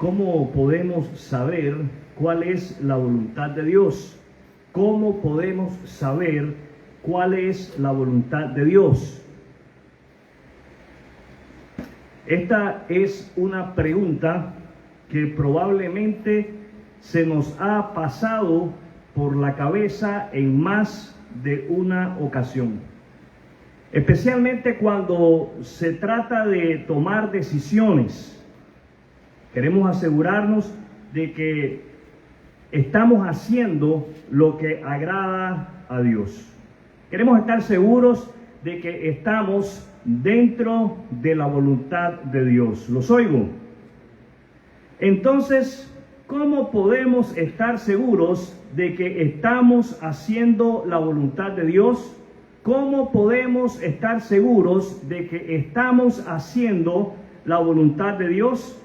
¿Cómo podemos saber cuál es la voluntad de Dios? ¿Cómo podemos saber cuál es la voluntad de Dios? Esta es una pregunta que probablemente se nos ha pasado por la cabeza en más de una ocasión. Especialmente cuando se trata de tomar decisiones. Queremos asegurarnos de que estamos haciendo lo que agrada a Dios. Queremos estar seguros de que estamos dentro de la voluntad de Dios. ¿Los oigo? Entonces, ¿cómo podemos estar seguros de que estamos haciendo la voluntad de Dios? ¿Cómo podemos estar seguros de que estamos haciendo la voluntad de Dios?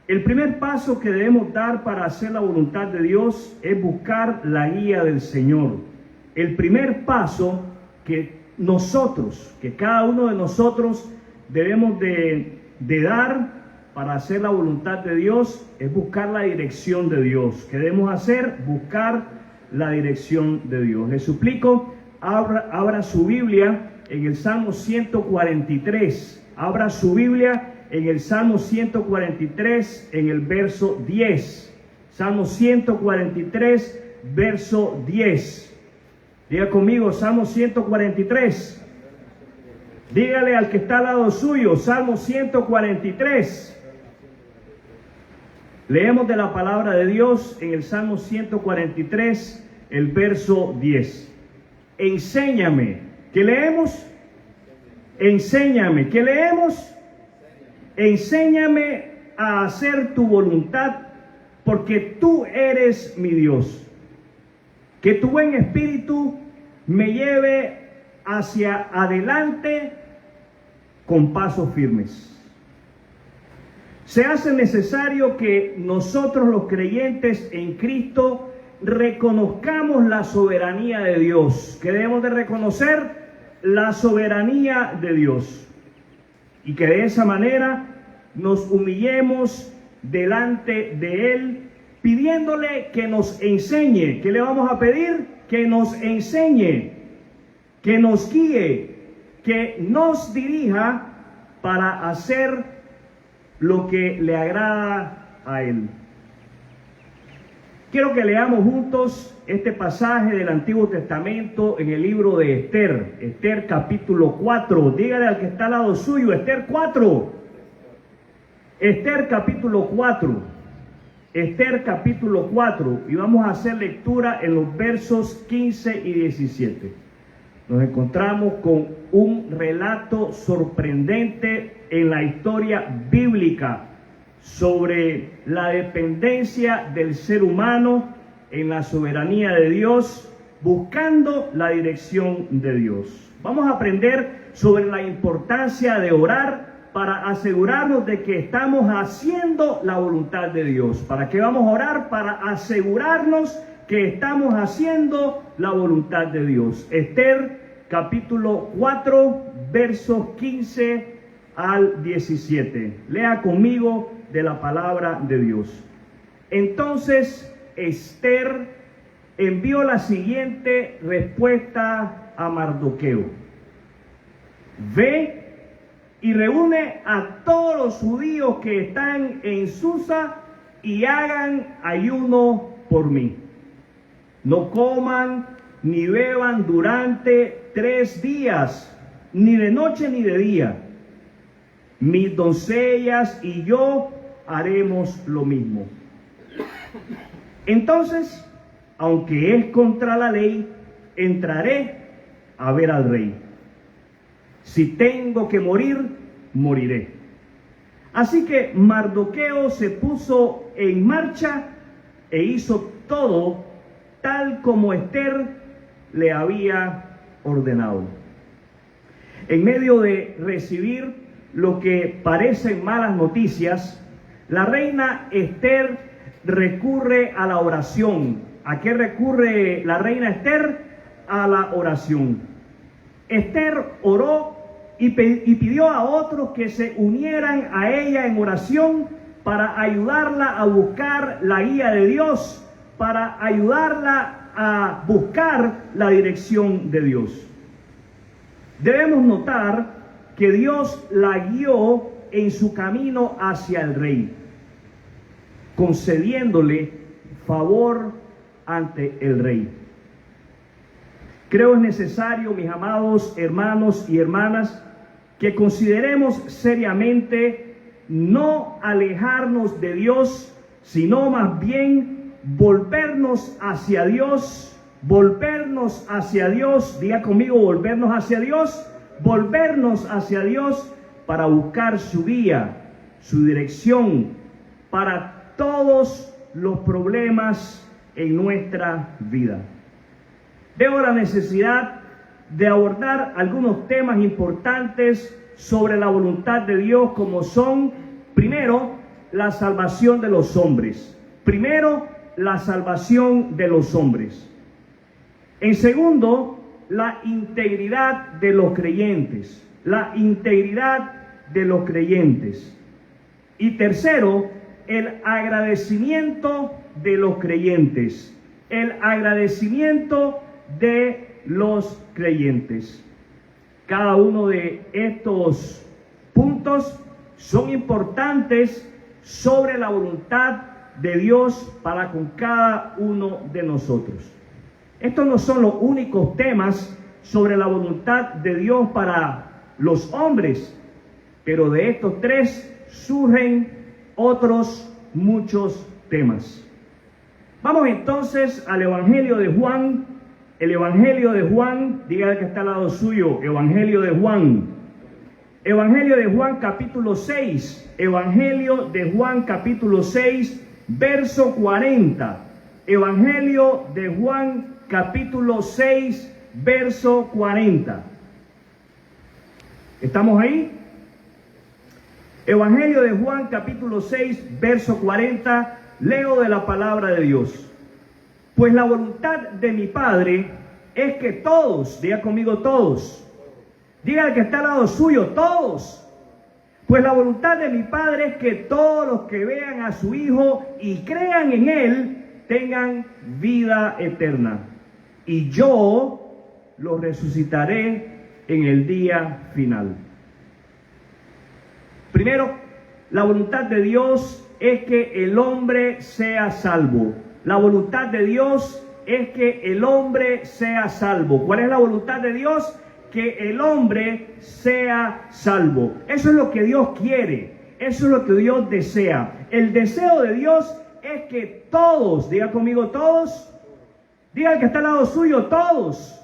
El primer paso que debemos dar para hacer la voluntad de Dios es buscar la guía del Señor. El primer paso que cada uno de nosotros debemos de dar para hacer la voluntad de Dios es buscar la dirección de Dios. ¿Qué debemos hacer? Buscar la dirección de Dios. Les suplico, abra su Biblia en el Salmo 143. Abra su Biblia en el Salmo 143, en el verso 10. Salmo 143, verso 10. Diga conmigo, Salmo 143. Dígale al que está al lado suyo, Salmo 143. Leemos de la palabra de Dios en el Salmo 143, el verso 10. Enséñame. ¿Qué leemos? Enséñame. ¿Qué leemos? Enséñame a hacer tu voluntad, porque tú eres mi Dios. Que tu buen espíritu me lleve hacia adelante con pasos firmes. Se hace necesario que nosotros los creyentes en Cristo reconozcamos la soberanía de Dios. Que debemos de reconocer la soberanía de Dios. Y que de esa manera nos humillemos delante de Él, pidiéndole que nos enseñe. ¿Qué le vamos a pedir? Que nos enseñe, que nos guíe, que nos dirija para hacer lo que le agrada a Él. Quiero que leamos juntos este pasaje del Antiguo Testamento en el libro de Esther. Esther capítulo 4. Dígale al que está al lado suyo, Esther 4. Esther capítulo 4. Esther capítulo 4. Y vamos a hacer lectura en los versos 15 y 17. Nos encontramos con un relato sorprendente en la historia bíblica sobre la dependencia del ser humano en la soberanía de Dios, buscando la dirección de Dios. Vamos a aprender sobre la importancia de orar para asegurarnos de que estamos haciendo la voluntad de Dios. ¿Para qué vamos a orar? Para asegurarnos que estamos haciendo la voluntad de Dios. Esther capítulo 4, versos 15 al 17. Lea conmigo de la palabra de Dios. Entonces Esther envió la siguiente respuesta a Mardoqueo: ve y reúne a todos los judíos que están en Susa y hagan ayuno por mí. No coman ni beban durante 3 días, ni de noche ni de día. Mis doncellas y yo haremos lo mismo. Entonces, aunque es contra la ley, entraré a ver al rey. Si tengo que morir, moriré. Así que Mardoqueo se puso en marcha e hizo todo tal como Esther le había ordenado. En medio de recibir lo que parecen malas noticias, la reina Esther recurre a la oración. ¿A qué recurre la reina Esther? A la oración. Esther oró y pidió a otros que se unieran a ella en oración para ayudarla a buscar la guía de Dios, para ayudarla a buscar la dirección de Dios. Debemos notar que Dios la guió en su camino hacia el rey, concediéndole favor ante el rey. Creo es necesario, mis amados hermanos y hermanas, que consideremos seriamente no alejarnos de Dios, sino más bien volvernos hacia Dios, diga conmigo, volvernos hacia Dios para buscar su guía, su dirección para todos los problemas en nuestra vida. Veo la necesidad de abordar algunos temas importantes sobre la voluntad de Dios, como son, primero, la salvación de los hombres. En segundo, la integridad de los creyentes. Y tercero, el agradecimiento de los creyentes. Cada uno de estos puntos son importantes sobre la voluntad de Dios para con cada uno de nosotros. Estos no son los únicos temas sobre la voluntad de Dios para los hombres, pero de estos tres surgen otros muchos temas. Vamos entonces al Evangelio de Juan. El Evangelio de Juan, diga que está al lado suyo, Evangelio de Juan capítulo 6, Evangelio de Juan capítulo 6, verso 40. Evangelio de Juan capítulo 6, verso 40. ¿Estamos ahí? Evangelio de Juan capítulo 6, verso 40, leo de la palabra de Dios. Pues la voluntad de mi Padre es que todos, diga conmigo todos, diga al que está al lado suyo, todos. Pues la voluntad de mi Padre es que todos los que vean a su Hijo y crean en Él tengan vida eterna. Y yo los resucitaré en el día final. Primero, la voluntad de Dios es que el hombre sea salvo. La voluntad de Dios es que el hombre sea salvo. ¿Cuál es la voluntad de Dios? Que el hombre sea salvo. Eso es lo que Dios quiere. Eso es lo que Dios desea. El deseo de Dios es que todos, diga conmigo todos, diga al que está al lado suyo, todos.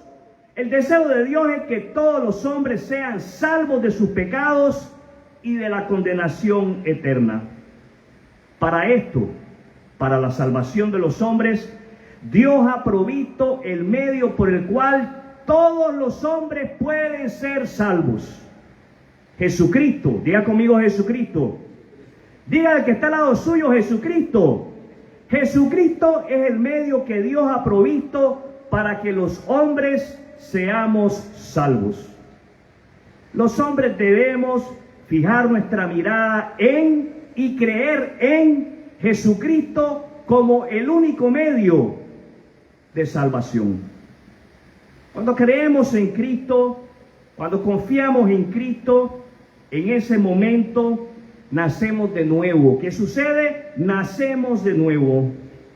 El deseo de Dios es que todos los hombres sean salvos de sus pecados y de la condenación eterna. Para esto, para la salvación de los hombres, Dios ha provisto el medio por el cual todos los hombres pueden ser salvos. Jesucristo, diga conmigo Jesucristo. Diga al que está al lado suyo, Jesucristo. Jesucristo es el medio que Dios ha provisto para que los hombres seamos salvos. Los hombres debemos fijar nuestra mirada en y creer en Jesucristo como el único medio de salvación. Cuando creemos en Cristo, cuando confiamos en Cristo, en ese momento nacemos de nuevo. ¿Qué sucede? Nacemos de nuevo,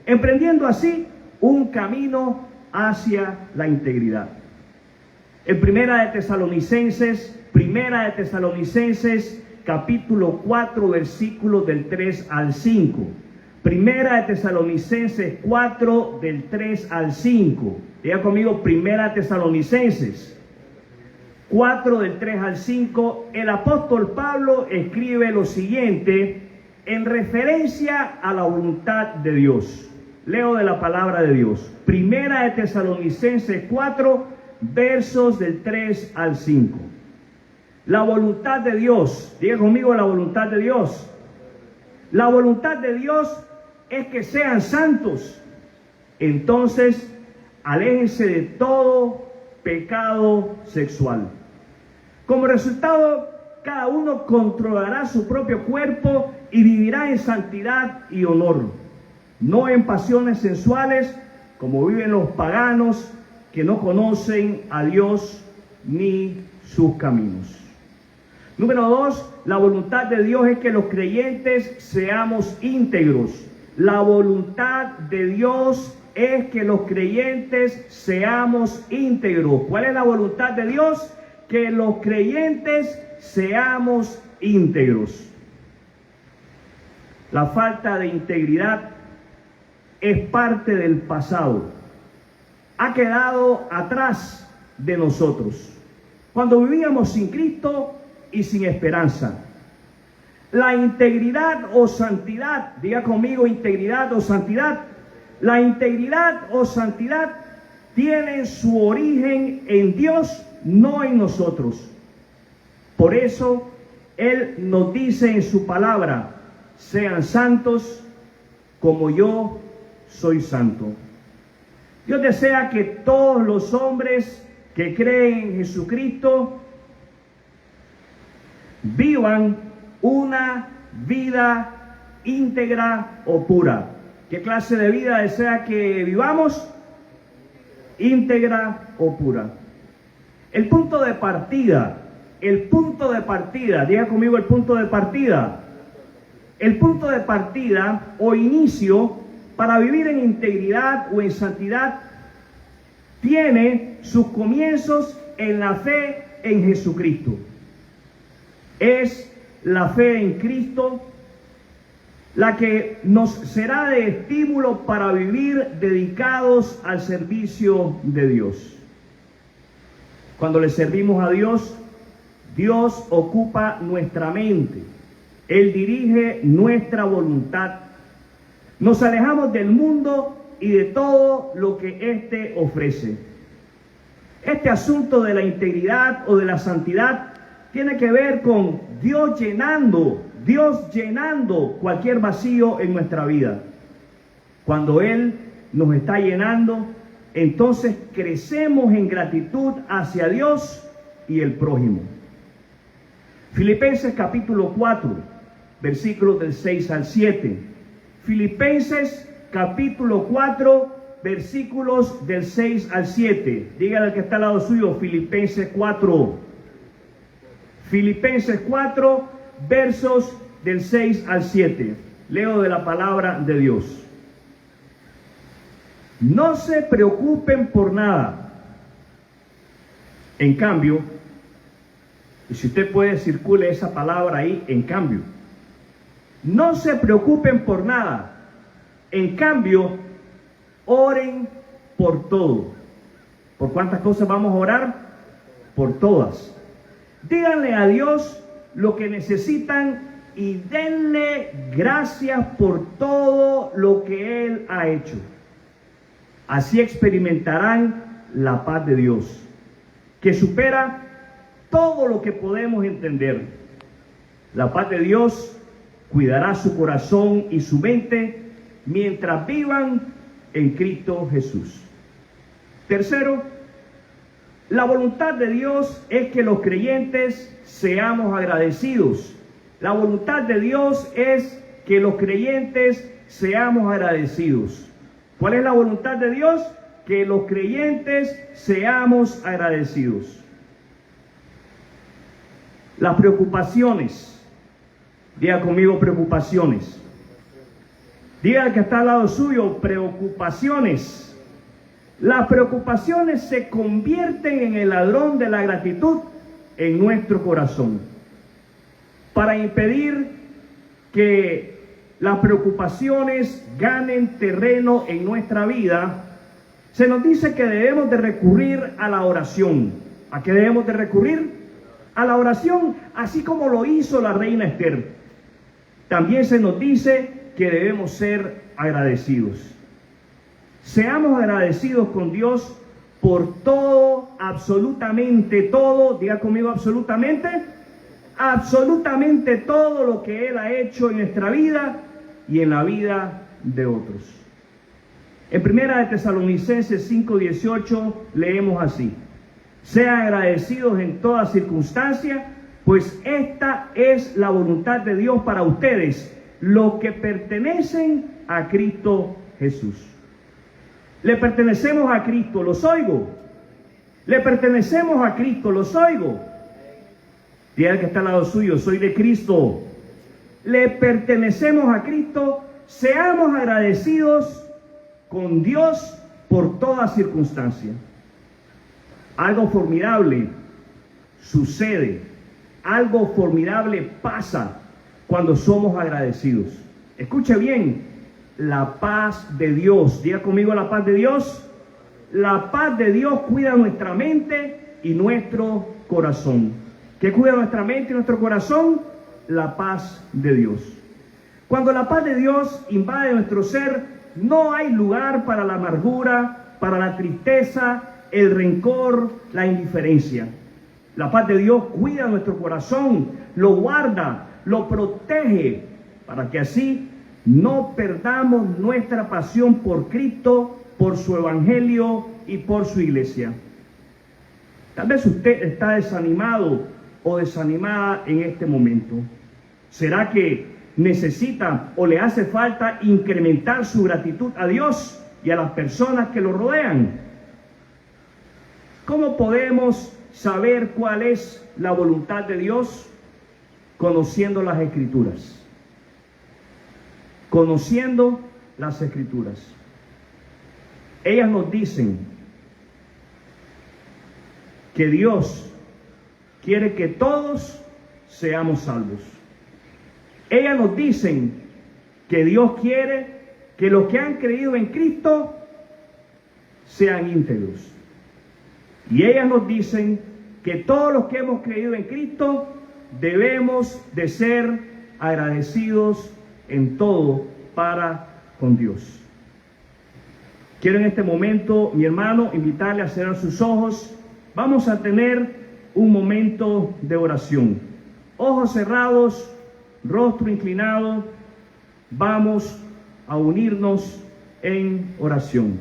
emprendiendo así un camino hacia la integridad. En Primera de Tesalonicenses, capítulo 4, versículos del 3 al 5. Primera de Tesalonicenses 4, del 3 al 5. Diga conmigo, Primera de Tesalonicenses 4, del 3 al 5. El apóstol Pablo escribe lo siguiente en referencia a la voluntad de Dios. Leo de la palabra de Dios. Primera de Tesalonicenses 4, versos del 3 al 5. La voluntad de Dios, diga conmigo la voluntad de Dios. La voluntad de Dios es que sean santos. Entonces, aléjense de todo pecado sexual. Como resultado, cada uno controlará su propio cuerpo y vivirá en santidad y honor, no en pasiones sensuales, como viven los paganos que no conocen a Dios ni sus caminos. Número 2, la voluntad de Dios es que los creyentes seamos íntegros. La voluntad de Dios es que los creyentes seamos íntegros. ¿Cuál es la voluntad de Dios? Que los creyentes seamos íntegros. La falta de integridad es parte del pasado. Ha quedado atrás de nosotros. Cuando vivíamos sin Cristo y sin esperanza. La integridad o santidad, diga conmigo integridad o santidad. La integridad o santidad tiene su origen en Dios, no en nosotros. Por eso Él nos dice en su palabra, sean santos como yo soy santo. Dios desea que todos los hombres que creen en Jesucristo vivan una vida íntegra o pura. ¿Qué clase de vida desea que vivamos? Íntegra o pura. El punto de partida, diga conmigo el punto de partida. El punto de partida o inicio para vivir en integridad o en santidad tiene sus comienzos en la fe en Jesucristo. Es la fe en Cristo la que nos será de estímulo para vivir dedicados al servicio de Dios. Cuando le servimos a Dios, Dios ocupa nuestra mente. Él dirige nuestra voluntad. Nos alejamos del mundo y de todo lo que éste ofrece. Este asunto de la integridad o de la santidad tiene que ver con Dios llenando cualquier vacío en nuestra vida. Cuando Él nos está llenando, entonces crecemos en gratitud hacia Dios y el prójimo. Filipenses capítulo 4, versículos del 6 al 7. Filipenses capítulo 4, versículos del 6 al 7. Dígale al que está al lado suyo, Filipenses 4. Filipenses 4, versos del 6 al 7. Leo de la palabra de Dios. No se preocupen por nada. En cambio, y si usted puede, circule esa palabra ahí, en cambio. No se preocupen por nada. En cambio, oren por todo. ¿Por cuántas cosas vamos a orar? Por todas. Díganle a Dios lo que necesitan y denle gracias por todo lo que Él ha hecho. Así experimentarán la paz de Dios, que supera todo lo que podemos entender. La paz de Dios cuidará su corazón y su mente mientras vivan en Cristo Jesús. Tercero, la voluntad de Dios es que los creyentes seamos agradecidos. La voluntad de Dios es que los creyentes seamos agradecidos. ¿Cuál es la voluntad de Dios? Que los creyentes seamos agradecidos. Las preocupaciones. Diga conmigo preocupaciones. Diga al que está al lado suyo, preocupaciones. Las preocupaciones se convierten en el ladrón de la gratitud en nuestro corazón. Para impedir que las preocupaciones ganen terreno en nuestra vida, se nos dice que debemos de recurrir a la oración. ¿A qué debemos de recurrir? A la oración, así como lo hizo la reina Esther. También se nos dice que debemos ser agradecidos. Seamos agradecidos con Dios por todo, absolutamente todo. Diga conmigo absolutamente. Absolutamente todo lo que Él ha hecho en nuestra vida y en la vida de otros. En Primera de Tesalonicenses 5:18 leemos así: sean agradecidos en toda circunstancia, pues esta es la voluntad de Dios para ustedes los que pertenecen a Cristo Jesús. Le pertenecemos a Cristo, los oigo. Le pertenecemos a Cristo, los oigo. Diga al que está al lado suyo, soy de Cristo. Le pertenecemos a Cristo, seamos agradecidos con Dios por toda circunstancia. Algo formidable sucede, algo formidable pasa cuando somos agradecidos. Escuche bien, la paz de Dios, diga conmigo la paz de Dios. La paz de Dios cuida nuestra mente y nuestro corazón. ¿Qué cuida nuestra mente y nuestro corazón? La paz de Dios. Cuando la paz de Dios invade nuestro ser, no hay lugar para la amargura, para la tristeza, el rencor, la indiferencia. La paz de Dios cuida nuestro corazón, lo guarda, lo protege, para que así no perdamos nuestra pasión por Cristo, por su evangelio y por su iglesia. Tal vez usted está desanimado o desanimada en este momento. ¿Será que necesita o le hace falta incrementar su gratitud a Dios y a las personas que lo rodean? ¿Cómo podemos saber cuál es la voluntad de Dios? Conociendo las Escrituras. Conociendo las Escrituras. Ellas nos dicen que Dios quiere que todos seamos salvos. Ellas nos dicen que Dios quiere que los que han creído en Cristo sean íntegros. Y ellas nos dicen que todos los que hemos creído en Cristo debemos de ser agradecidos en todo para con Dios. Quiero en este momento, mi hermano, invitarle a cerrar sus ojos. Vamos a tener un momento de oración. Ojos cerrados, rostro inclinado, vamos a unirnos en oración.